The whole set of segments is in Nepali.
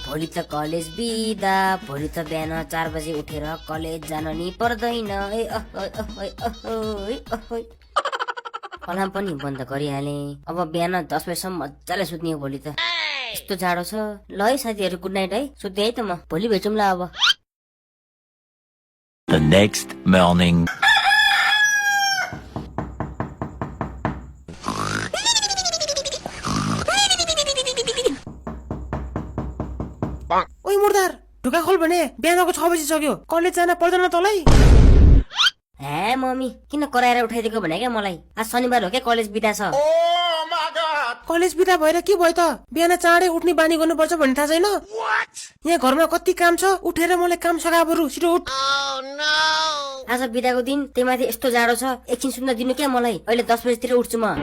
भोलि त कलेज बिदा, भोलि त बिहान 4 बजे उठेर कलेज जान नि पर्दैन। अलार्म पनि बन्द गरिहाले। अब बिहान 10 बजेसम्म मजाले सुत्ने हो भोलि त। यस्तो जाडो छ। ल है साथीहरू, गुड नाइट है। सुत्ने है त म, भोलि भेटौँला अब। The next morning. ओइ मुर्दार, ढुका खोल भने बिहानको 6 बजी सक्यो। कलेज जान पर्दैन तँलाई? हे मम्मी, किन कराएर उठाइदिएको भने क्या मलाई? आज शनिबार हो क्या, कलेज बिदा छ। कलेज बिदा भएर के भयो त? बिहान चाँडै उठ्ने बानी गर्नुपर्छ भन्ने थाहा छैन? यहाँ घरमा कति काम छ, उठेर मलाई काम सघा बरु, छिटो उठ। आज बिदाको दिन, त्यही माथि यस्तो जाडो छ। एकछिन सुन्न दिनु क्या मलाई, अहिले 10 बजेतिर उठ्छु म।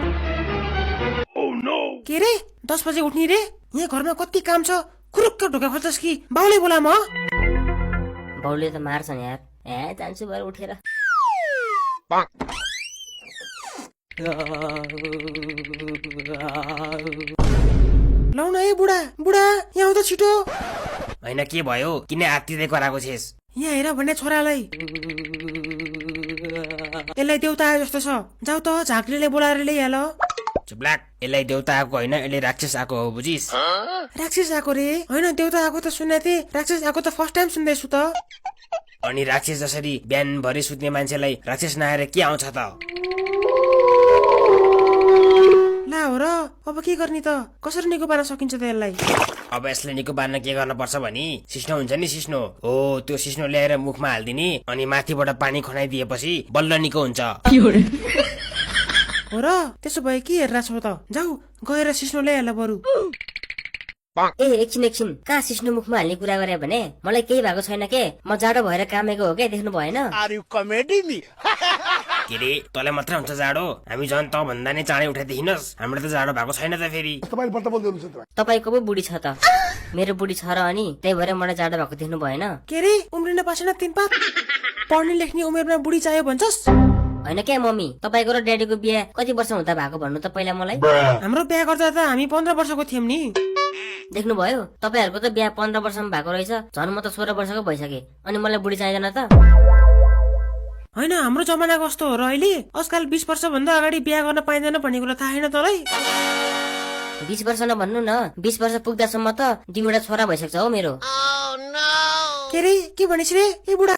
के रे, 10 बजे उठ्ने रे? यहाँ घरमा कति काम छ, खुरुक्क ढुका खोल्छस् कि बाउले बोला म? बाउले त मार्छन् यार। ए जान्छु भएर उठेर। लौ न ए बुढा, बुढा यहाँ आउँदा छिटो। होइन के भयो, किन आत्तिँदै कराएको छेस? यहाँ हेर भन्ने छोरालाई। यसलाई देउता आयो जस्तो छ, जाऊ त झाँक्रीले बोलाएर ल्याइहाल। चुप्लाक, यसलाई देउता आएको होइन, यसले राक्षस आएको हो, बुझिस? राक्षस आएको रे? होइन देउता आएको त सुनेको थिएँ, राक्षस आएको त फर्स्ट टाइम सुन्दैछु त। अनि राक्षस जसरी बिहानभरि सुत्ने मान्छेलाई राक्षस नआएर के आउँछ त? ला हो र, अब के गर्ने त? कसरी निको पार्न सकिन्छ त यसलाई? अब यसलाई निको पार्न के गर्न पर्छ भनी, सिस्नो हुन्छ नि, सिस्नो हो, त्यो सिस्नो ल्याएर मुखमा हालिदिने, अनि माथिबाट पानी खनाइदिएपछि बल्ल निको हुन्छ। हो र, त्यसो भए के हेरेर छौ त? जाऊ गएर सिस्नो ल्याइहाल बरु। ए एकछिन, कहाँ सिस्नो मुखमा हाल्ने कुरा गरे भने? मलाई केही भएको छैन के, म जाडो भएर कामेको हो क्या, देख्नु भएन? के रे, तँलाई मात्रै हुन्छ जाडो? हामी झन् त भन्दा नै चाँडै उठाइदिनुहोस्, हाम्रो त जाडो भएको छैन त फेरि। तपाईँको पो बुढी छ त, मेरो बुढी छ र, अनि त्यही भएर मलाई जाडो भएको देख्नु भएन? के रे, उम्रिन पासेन तिनपात? पढ्ने लेख्ने उमेरमा बुढी चाहियो भन्छस्? होइन क्या मम्मी, तपाईँको र ड्याडीको बिहा कति वर्ष हुँदा भएको भन्नु त पहिला मलाई। हाम्रो बिहा गर्दा त हामी 15 वर्षको थियौं नि। देख्नुभयो, तपाईँहरूको त बिहा 15 वर्षमा भएको रहेछ, झन् म त 16 वर्षको भइसके, अनि मलाई बुढी चाहिँदैन त? होइन, हाम्रो जमाना कस्तो हो र अहिले? आजकल 20 वर्ष भन्दा अगाडि बिहा गर्न पाइँदैन भन्ने कुरा थाहा छैन तँलाई? 20 वर्ष नभन्नु न, 20 वर्ष पुग्दासम्म त 2वटा छोरा भइसक्छ हो मेरो। के रे, के भनिस् रे ए बुढा?